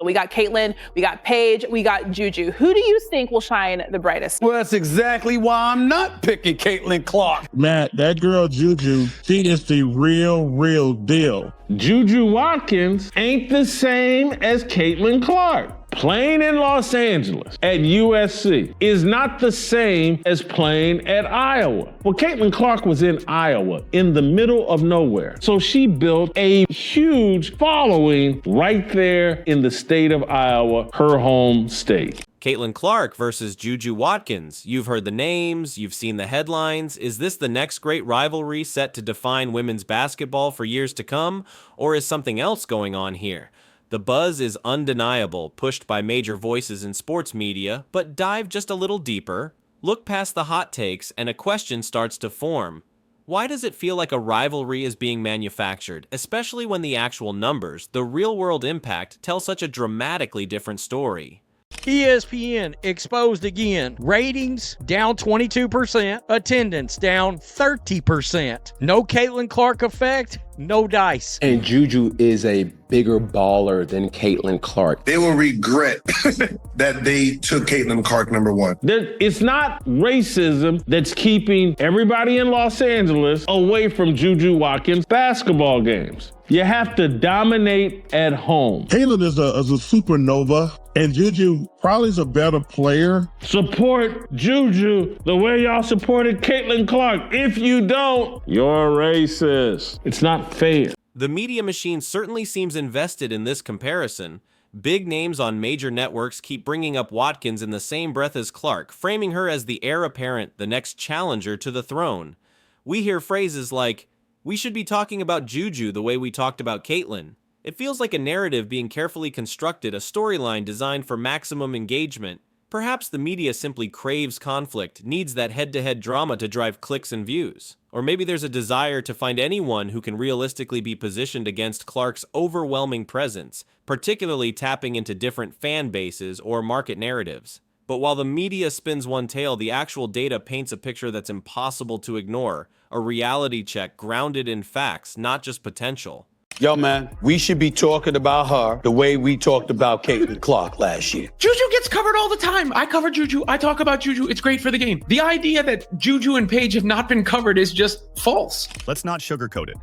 We got Caitlin, we got Paige, we got Juju. Who do you think will shine the brightest? Well, that's exactly why I'm not picking Caitlin Clark. Matt, that girl Juju, she is the real deal. Juju Watkins ain't the same as Caitlin Clark. Playing in Los Angeles at USC is not the same as playing at Iowa. Well, Caitlin Clark was in Iowa, in the middle of nowhere. So she built a huge following right there in the state of Iowa, her home state. Caitlin Clark versus Juju Watkins. You've heard the names, you've seen the headlines. Is this the next great rivalry set to define women's basketball for years to come, or is something else going on here? The buzz is undeniable, pushed by major voices in sports media, but dive just a little deeper, look past the hot takes, and a question starts to form. Why does it feel like a rivalry is being manufactured, especially when the actual numbers, the real-world impact, tell such a dramatically different story? ESPN exposed again. Ratings down 22%. Attendance down 30%. No Caitlin Clark effect. No dice. And Juju is a bigger baller than Caitlin Clark. They will regret that they took Caitlin Clark number one. It's not racism that's keeping everybody in Los Angeles away from Juju Watkins basketball games. You have to dominate at home. Caitlin is a supernova, and Juju probably is a better player. Support Juju the way y'all supported Caitlin Clark. If you don't, you're racist. It's not fair. The media machine certainly seems invested in this comparison. Big names on major networks keep bringing up Watkins in the same breath as Clark, framing her as the heir apparent, the next challenger to the throne. We hear phrases like, "We should be talking about Juju the way we talked about Caitlin." It feels like a narrative being carefully constructed, a storyline designed for maximum engagement. Perhaps the media simply craves conflict, needs that head-to-head drama to drive clicks and views. Or maybe there's a desire to find anyone who can realistically be positioned against Clark's overwhelming presence, particularly tapping into different fan bases or market narratives. But while the media spins one tale, the actual data paints a picture that's impossible to ignore, a reality check grounded in facts, not just potential. Yo, man, we should be talking about her the way we talked about Caitlin Clark last year. Juju gets covered all the time. I cover Juju. I talk about Juju. It's great for the game. The idea that Juju and Paige have not been covered is just false. Let's not sugarcoat it.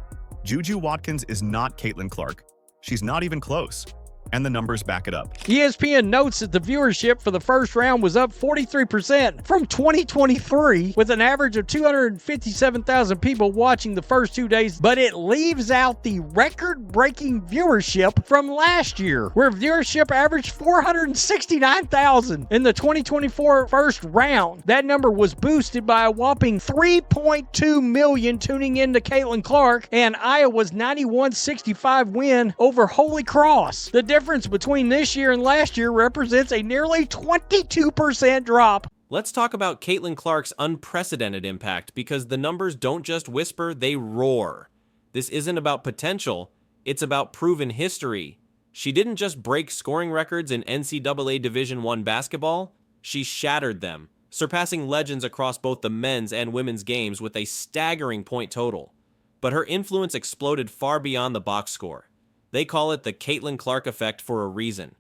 Juju Watkins is not Caitlin Clark. She's not even close. And the numbers back it up. ESPN notes that the viewership for the first round was up 43% from 2023, with an average of 257,000 people watching the first 2 days, but it leaves out the record-breaking viewership from last year, where viewership averaged 469,000 in the 2024 first round. That number was boosted by a whopping 3.2 million tuning in to Caitlin Clark and Iowa's 91-65 win over Holy Cross. The difference between this year and last year represents a nearly 22% drop. Let's talk about Caitlin Clark's unprecedented impact, because the numbers don't just whisper, they roar. This isn't about potential, it's about proven history. She didn't just break scoring records in NCAA Division I basketball, she shattered them, surpassing legends across both the men's and women's games with a staggering point total. But her influence exploded far beyond the box score. They call it the Caitlin Clark effect for a reason.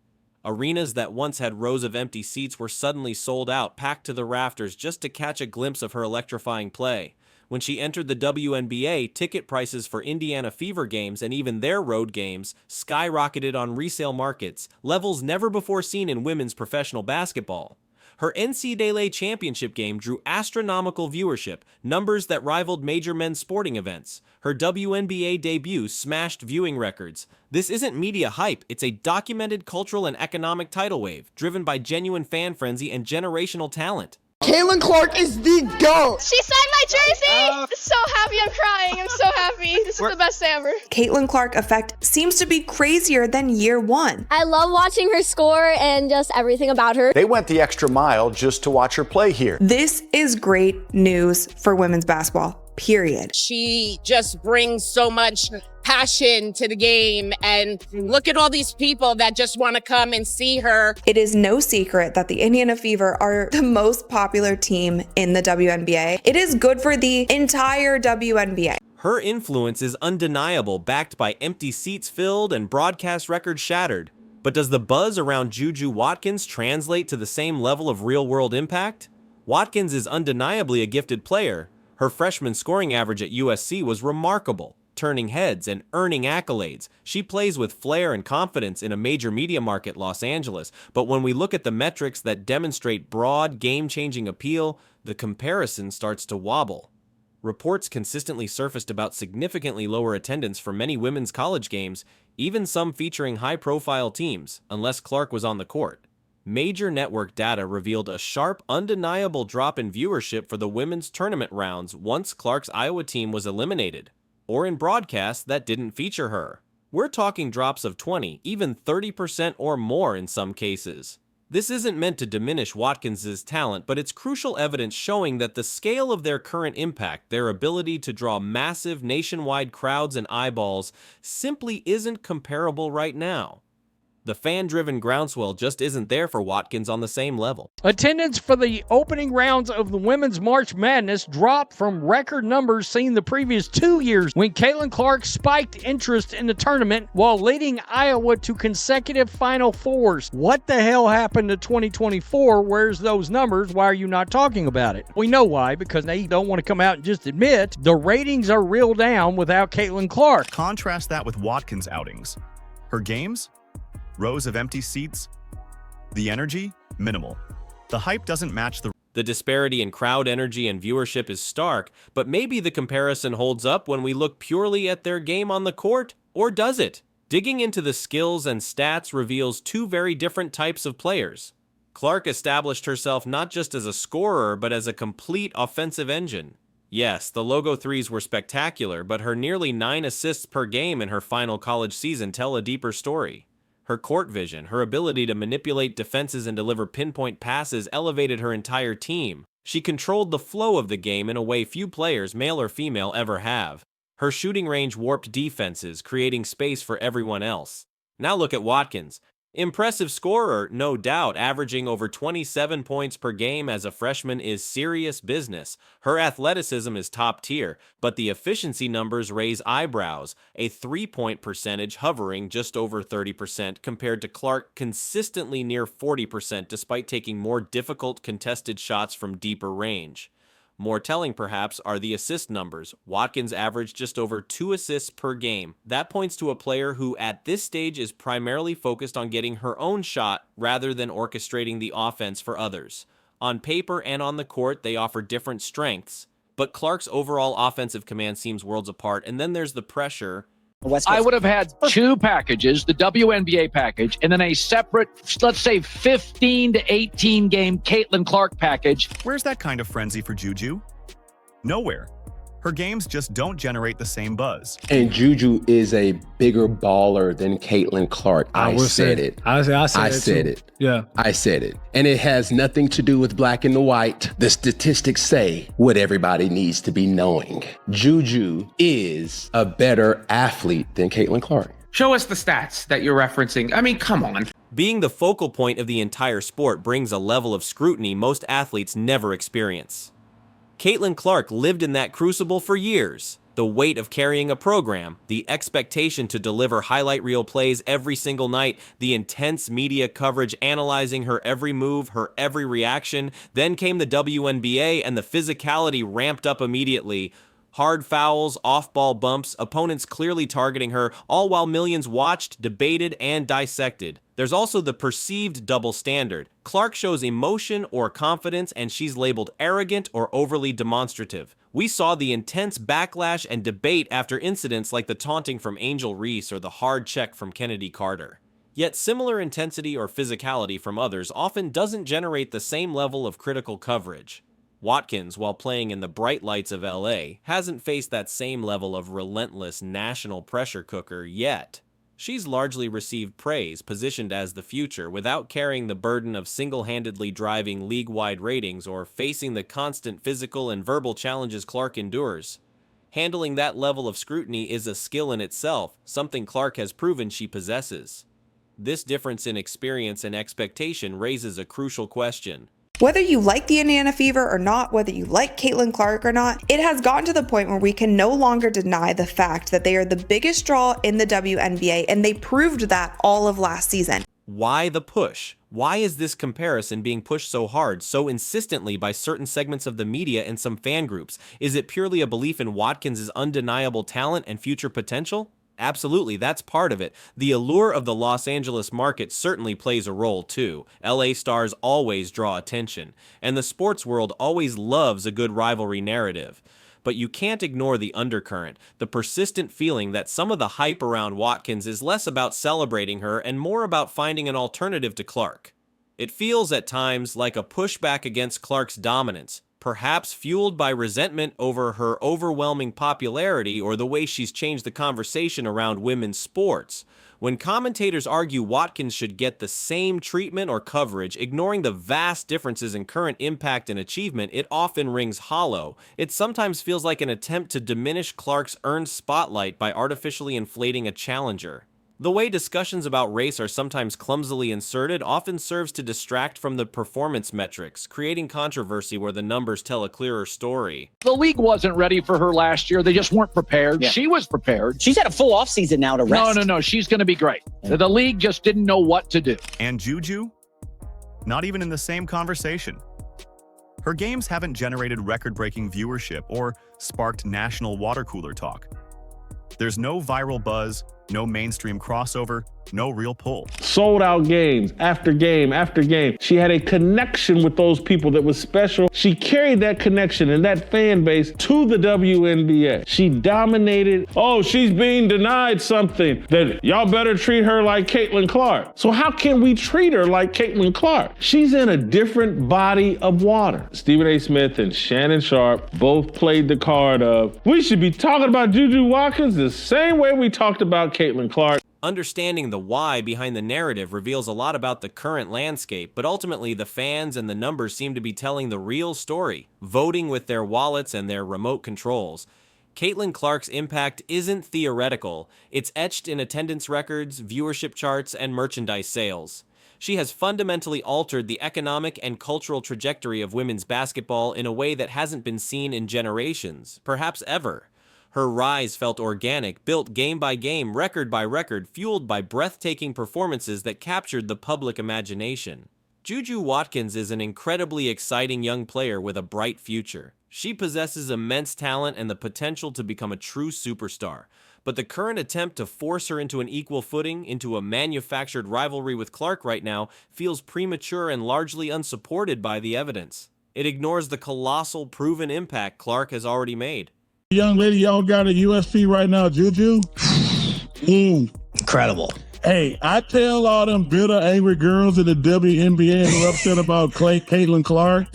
Arenas that once had rows of empty seats were suddenly sold out, packed to the rafters just to catch a glimpse of her electrifying play. When she entered the WNBA, ticket prices for Indiana Fever games and even their road games skyrocketed on resale markets, levels never before seen in women's professional basketball. Her NCAA championship game drew astronomical viewership, numbers that rivaled major men's sporting events. Her WNBA debut smashed viewing records. This isn't media hype, it's a documented cultural and economic tidal wave, driven by genuine fan frenzy and generational talent. Caitlin Clark is the GOAT. She signed my jersey. So happy, I'm crying. I'm so happy. This is the best day ever. Caitlin Clark effect seems to be crazier than year one. I love watching her score and just everything about her. They went the extra mile just to watch her play here. This is great news for women's basketball, period. She just brings so much passion to the game, and look at all these people that just want to come and see her. It is no secret that the Indiana Fever are the most popular team in the WNBA. It is good for the entire WNBA. Her influence is undeniable, backed by empty seats filled and broadcast records shattered. But does the buzz around Juju Watkins translate to the same level of real-world impact? Watkins is undeniably a gifted player. Her freshman scoring average at USC was remarkable, turning heads and earning accolades. She plays with flair and confidence in a major media market, Los Angeles. But when we look at the metrics that demonstrate broad, game-changing appeal, the comparison starts to wobble. Reports consistently surfaced about significantly lower attendance for many women's college games, even some featuring high-profile teams, unless Clark was on the court. Major network data revealed a sharp, undeniable drop in viewership for the women's tournament rounds once Clark's Iowa team was eliminated, or in broadcasts that didn't feature her. We're talking drops of 20, even 30% or more in some cases. This isn't meant to diminish Watkins' talent, but it's crucial evidence showing that the scale of their current impact, their ability to draw massive nationwide crowds and eyeballs, simply isn't comparable right now. The fan-driven groundswell just isn't there for Watkins on the same level. Attendance for the opening rounds of the Women's March Madness dropped from record numbers seen the previous 2 years when Caitlin Clark spiked interest in the tournament while leading Iowa to consecutive Final Fours. What the hell happened to 2024? Where's those numbers? Why are you not talking about it? We know why, because they don't want to come out and just admit the ratings are real down without Caitlin Clark. Contrast that with Watkins' outings. Her games? Rows of empty seats? The energy? Minimal. The hype doesn't match The disparity in crowd energy and viewership is stark, but maybe the comparison holds up when we look purely at their game on the court, or does it? Digging into the skills and stats reveals two very different types of players. Clark established herself not just as a scorer, but as a complete offensive engine. Yes, the logo threes were spectacular, but her nearly 9 assists per game in her final college season tell a deeper story. Her court vision, her ability to manipulate defenses and deliver pinpoint passes elevated her entire team. She controlled the flow of the game in a way few players, male or female, ever have. Her shooting range warped defenses, creating space for everyone else. Now look at Watkins. Impressive scorer, no doubt, averaging over 27 points per game as a freshman is serious business. Her athleticism is top tier, but the efficiency numbers raise eyebrows, a 3-point percentage hovering just over 30% compared to Clark consistently near 40% despite taking more difficult contested shots from deeper range. More telling, perhaps, are the assist numbers. Watkins averaged just over 2 assists per game. That points to a player who, at this stage, is primarily focused on getting her own shot rather than orchestrating the offense for others. On paper and on the court, they offer different strengths, but Clark's overall offensive command seems worlds apart, and then there's the pressure. I would have had 2 packages, the WNBA package, and then a separate, let's say, 15 to 18 game Caitlin Clark package. Where's that kind of frenzy for Juju? Nowhere. Her games just don't generate the same buzz. And Juju is a bigger baller than Caitlin Clark. I said it. I said it. Yeah. I said it. And it has nothing to do with black and the white. The statistics say what everybody needs to be knowing. Juju is a better athlete than Caitlin Clark. Show us the stats that you're referencing. I mean, come on. Being the focal point of the entire sport brings a level of scrutiny most athletes never experience. Caitlin Clark lived in that crucible for years. The weight of carrying a program, the expectation to deliver highlight reel plays every single night, the intense media coverage analyzing her every move, her every reaction. Then came the WNBA and the physicality ramped up immediately. Hard fouls, off-ball bumps, opponents clearly targeting her, all while millions watched, debated, and dissected. There's also the perceived double standard. Clark shows emotion or confidence, and she's labeled arrogant or overly demonstrative. We saw the intense backlash and debate after incidents like the taunting from Angel Reese or the hard check from Kennedy Carter. Yet similar intensity or physicality from others often doesn't generate the same level of critical coverage. Watkins, while playing in the bright lights of LA, hasn't faced that same level of relentless national pressure cooker yet. She's largely received praise, positioned as the future, without carrying the burden of single-handedly driving league-wide ratings or facing the constant physical and verbal challenges Clark endures. Handling that level of scrutiny is a skill in itself, something Clark has proven she possesses. This difference in experience and expectation raises a crucial question. Whether you like the Indiana Fever or not, whether you like Caitlin Clark or not, it has gotten to the point where we can no longer deny the fact that they are the biggest draw in the WNBA, and they proved that all of last season. Why the push? Why is this comparison being pushed so hard, so insistently by certain segments of the media and some fan groups? Is it purely a belief in Watkins' undeniable talent and future potential? Absolutely, that's part of it. The allure of the Los Angeles market certainly plays a role too. LA stars always draw attention, and the sports world always loves a good rivalry narrative. But you can't ignore the undercurrent, the persistent feeling that some of the hype around Watkins is less about celebrating her and more about finding an alternative to Clark. It feels at times like a pushback against Clark's dominance, perhaps fueled by resentment over her overwhelming popularity or the way she's changed the conversation around women's sports. When commentators argue Watkins should get the same treatment or coverage, ignoring the vast differences in current impact and achievement, it often rings hollow. It sometimes feels like an attempt to diminish Clark's earned spotlight by artificially inflating a challenger. The way discussions about race are sometimes clumsily inserted often serves to distract from the performance metrics, creating controversy where the numbers tell a clearer story. The league wasn't ready for her last year. They just weren't prepared. Yeah. She was prepared. She's had a full offseason now to rest. No. She's going to be great. Yeah. The league just didn't know what to do. And Juju? Not even in the same conversation. Her games haven't generated record-breaking viewership or sparked national water cooler talk. There's no viral buzz, no mainstream crossover, no real pull. Sold out games after game after game. She had a connection with those people that was special. She carried that connection and that fan base to the WNBA. She dominated. Oh, she's being denied something. That y'all better treat her like Caitlin Clark. So how can we treat her like Caitlin Clark? She's in a different body of water. Stephen A. Smith and Shannon Sharp both played the card of, we should be talking about Juju Watkins the same way we talked about Caitlin Clark. Understanding the why behind the narrative reveals a lot about the current landscape, but ultimately the fans and the numbers seem to be telling the real story, voting with their wallets and their remote controls. Caitlin Clark's impact isn't theoretical. It's etched in attendance records, viewership charts, and merchandise sales. She has fundamentally altered the economic and cultural trajectory of women's basketball in a way that hasn't been seen in generations, perhaps ever. Her rise felt organic, built game by game, record by record, fueled by breathtaking performances that captured the public imagination. Juju Watkins is an incredibly exciting young player with a bright future. She possesses immense talent and the potential to become a true superstar. But the current attempt to force her into an equal footing, into a manufactured rivalry with Clark right now, feels premature and largely unsupported by the evidence. It ignores the colossal proven impact Clark has already made. Young lady, y'all got at USC right now, Juju. Incredible. Hey, I tell all them bitter, angry girls in the WNBA who are upset about Caitlin Clark,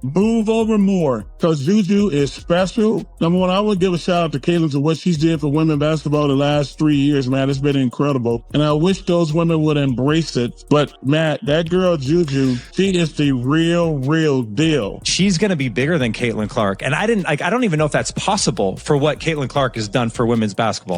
move over more, because Juju is special. Number one, I want to give a shout out to Caitlin to what she's did for women basketball the last 3 years, man. It's been incredible. And I wish those women would embrace it. But Matt, that girl Juju, she is the real deal. She's going to be bigger than Caitlin Clark. And I don't even know if that's possible for what Caitlin Clark has done for women's basketball.